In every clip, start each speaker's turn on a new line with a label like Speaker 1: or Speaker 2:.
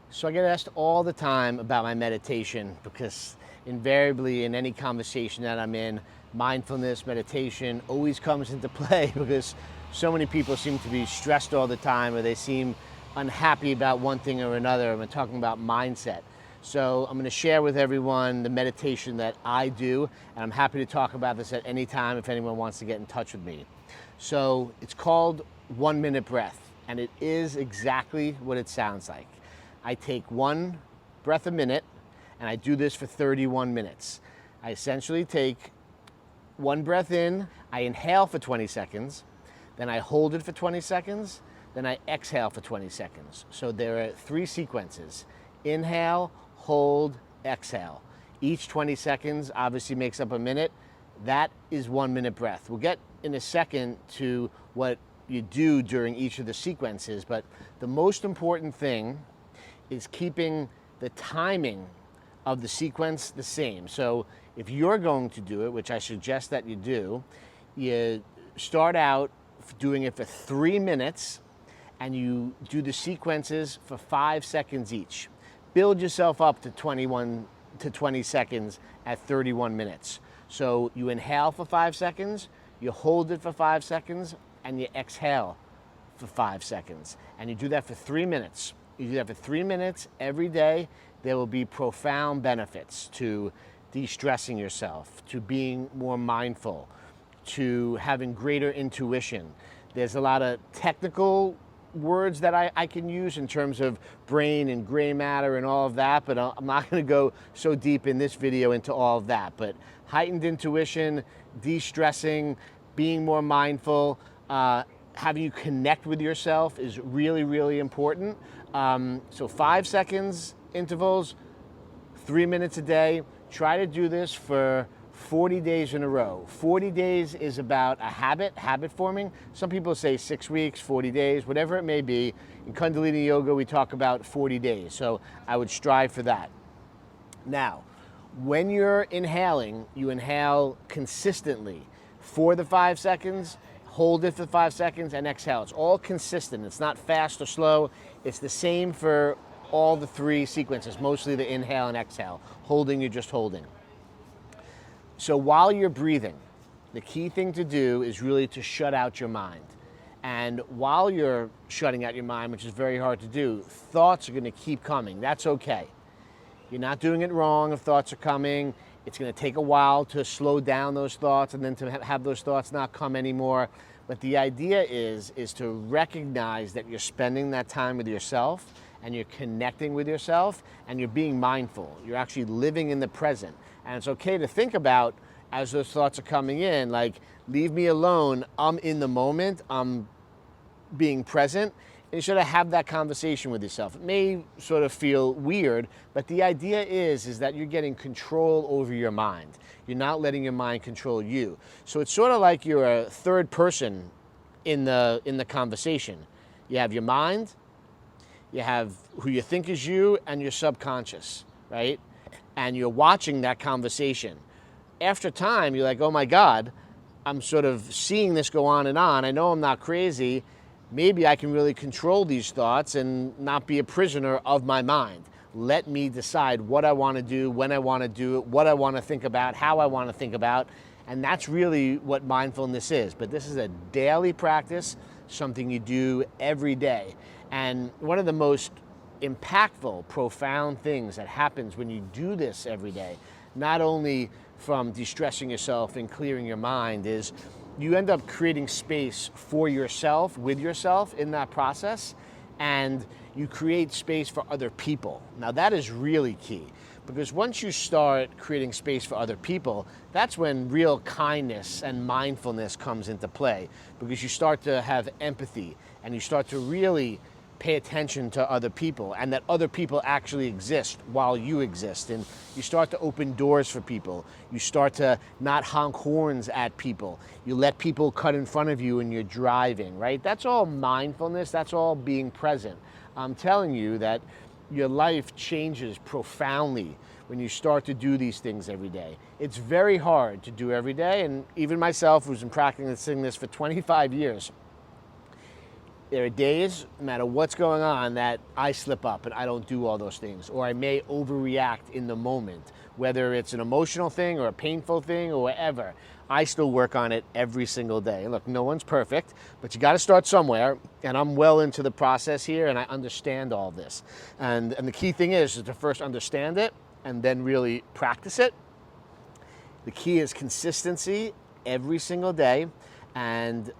Speaker 1: So I get asked all the time about my meditation because invariably in any conversation that I'm in, mindfulness, meditation always comes into play because so many people seem to be stressed all the time or they seem unhappy about one thing or another. I'm talking about mindset. So I'm going to share with everyone the meditation that I do, and I'm happy to talk about this at any time if anyone wants to get in touch with me. So it's called 1 minute breath, and it is exactly what it sounds like. I take one breath a minute, and I do this for 31 minutes. I essentially take one breath in, I inhale for 20 seconds, then I hold it for 20 seconds, then I exhale for 20 seconds. So there are 3 sequences: inhale, hold, exhale. Each 20 seconds obviously makes up a minute. That is 1 minute breath. We'll get in a second to what you do during each of the sequences, but the most important thing is keeping the timing of the sequence the same. So if you're going to do it, which I suggest that you do, you start out doing it for 3 minutes and you do the sequences for 5 seconds each. Build yourself up to 21 to 20 seconds at 31 minutes. So you inhale for 5 seconds, you hold it for 5 seconds, and you exhale for 5 seconds. And you do that for 3 minutes. You do that for 3 minutes every day. There will be profound benefits to de-stressing yourself, to being more mindful, to having greater intuition. There's a lot of technical words that I can use in terms of brain and gray matter and all of that, but I'm not going to go so deep in this video into all of that. But heightened intuition, de-stressing, being more mindful, having you connect with yourself is really, really important. So 5 seconds intervals, 3 minutes a day. Try to do this for 40 days in a row. 40 days is about a habit forming. Some people say 6 weeks, 40 days, whatever it may be. In Kundalini Yoga, we talk about 40 days. So I would strive for that. Now, when you're inhaling, you inhale consistently for the 5 seconds, hold it for 5 seconds, and exhale. It's all consistent. It's not fast or slow. It's the same for all the 3 sequences, mostly the inhale and exhale. Holding, you're just holding. So while you're breathing, the key thing to do is really to shut out your mind. And while you're shutting out your mind, which is very hard to do, thoughts are going to keep coming. That's okay. You're not doing it wrong if thoughts are coming. It's going to take a while to slow down those thoughts and then to have those thoughts not come anymore. But the idea is to recognize that you're spending that time with yourself and you're connecting with yourself and you're being mindful. You're actually living in the present. And it's okay to think about, as those thoughts are coming in, like, leave me alone, I'm in the moment, I'm being present. And you sort of have that conversation with yourself. It may sort of feel weird, but the idea is that you're getting control over your mind. You're not letting your mind control you. So it's sort of like you're a third person in the conversation. You have your mind, you have who you think is you, and your subconscious, right? And you're watching that conversation. After time, you're like, oh my God, I'm sort of seeing this go on and on. I know I'm not crazy. Maybe I can really control these thoughts and not be a prisoner of my mind. Let me decide what I want to do, when I want to do it, what I want to think about, how I want to think about. And that's really what mindfulness is. But this is a daily practice, something you do every day. And one of the most impactful, profound things that happens when you do this every day, not only from de-stressing yourself and clearing your mind, is you end up creating space for yourself, with yourself in that process, and you create space for other people. Now that is really key, because once you start creating space for other people, that's when real kindness and mindfulness comes into play, because you start to have empathy and you start to really pay attention to other people, and that other people actually exist while you exist. And you start to open doors for people. You start to not honk horns at people. You let people cut in front of you when you're driving, right? That's all mindfulness. That's all being present. I'm telling you that your life changes profoundly when you start to do these things every day. It's very hard to do every day, and even myself, who's been practicing this for 25 years, there are days, no matter what's going on, that I slip up and I don't do all those things, or I may overreact in the moment, whether it's an emotional thing or a painful thing or whatever. I still work on it every single day. Look, no one's perfect, but you got to start somewhere, and I'm well into the process here, and I understand all this. And the key thing is to first understand it and then really practice it. The key is consistency every single day, and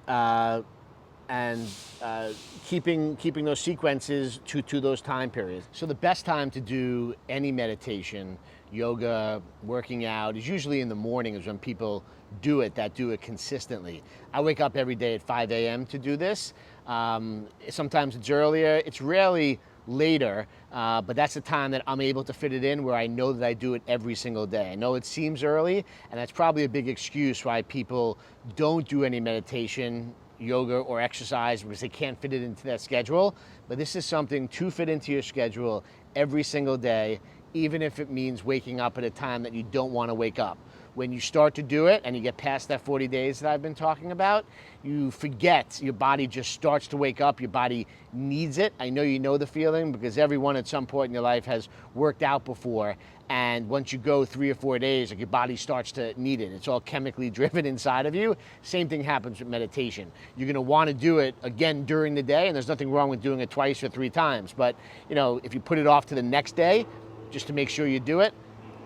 Speaker 1: keeping those sequences to those time periods. So the best time to do any meditation, yoga, working out is usually in the morning, is when people do it consistently. I wake up every day at 5 a.m. to do this. Sometimes it's earlier, it's rarely later, but that's the time that I'm able to fit it in, where I know that I do it every single day. I know it seems early, and that's probably a big excuse why people don't do any meditation, yoga, or exercise, because they can't fit it into their schedule. But this is something to fit into your schedule every single day, even if it means waking up at a time that you don't want to wake up. When you start to do it and you get past that 40 days that I've been talking about, you forget, your body just starts to wake up, your body needs it. I know you know the feeling, because everyone at some point in your life has worked out before, and once you go 3 or 4 days, like, your body starts to need it. It's all chemically driven inside of you. Same thing happens with meditation. You're gonna wanna do it again during the day, and there's nothing wrong with doing it twice or 3 times, but if you put it off to the next day, just to make sure you do it,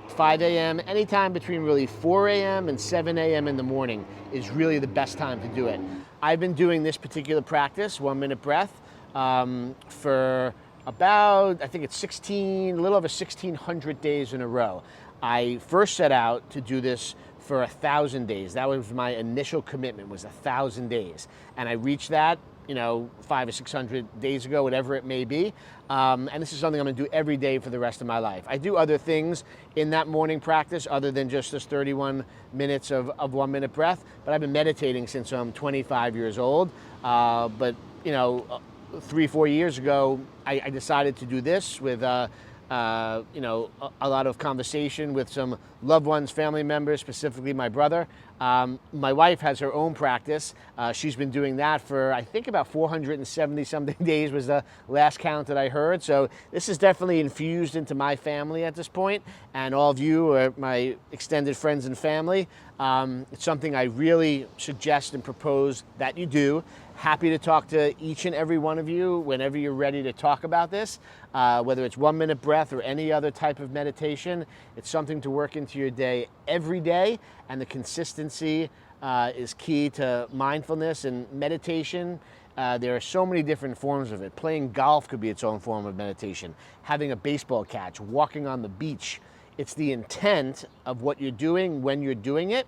Speaker 1: 5 a.m., anytime between really 4 a.m. and 7 a.m. in the morning is really the best time to do it. I've been doing this particular practice, 1 minute breath, for about, I think it's a little over 1,600 days in a row. I first set out to do this for 1,000 days. That was my initial commitment, was 1,000 days. And I reached that 500 or 600 days ago, whatever it may be. And this is something I'm gonna do every day for the rest of my life. I do other things in that morning practice other than just this 31 minutes of 1 minute breath, but I've been meditating since I'm 25 years old. But 3-4 years ago, I decided to do this with a lot of conversation with some loved ones, family members, specifically my brother. My wife has her own practice. She's been doing that for, I think, about 470 something days was the last count that I heard. So this is definitely infused into my family at this point, and all of you are my extended friends and family. It's something I really suggest and propose that you do. Happy to talk to each and every one of you whenever you're ready to talk about this, whether it's 1 minute breath or any other type of meditation. It's something to work into your day every day, and the consistency is key to mindfulness and meditation. There are so many different forms of it. Playing golf could be its own form of meditation. Having a baseball catch, walking on the beach. It's the intent of what you're doing when you're doing it,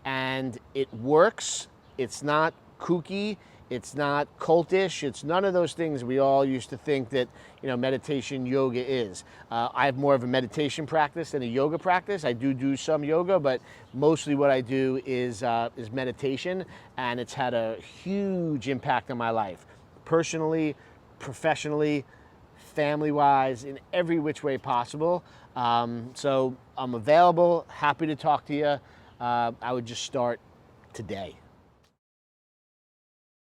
Speaker 1: and it works. It's not kooky. It's not cultish. It's none of those things we all used to think that meditation, yoga is. I have more of a meditation practice than a yoga practice. I do some yoga, but mostly what I do is meditation, and it's had a huge impact on my life, personally, professionally, family-wise, in every which way possible. So I'm available, happy to talk to you. I would just start today.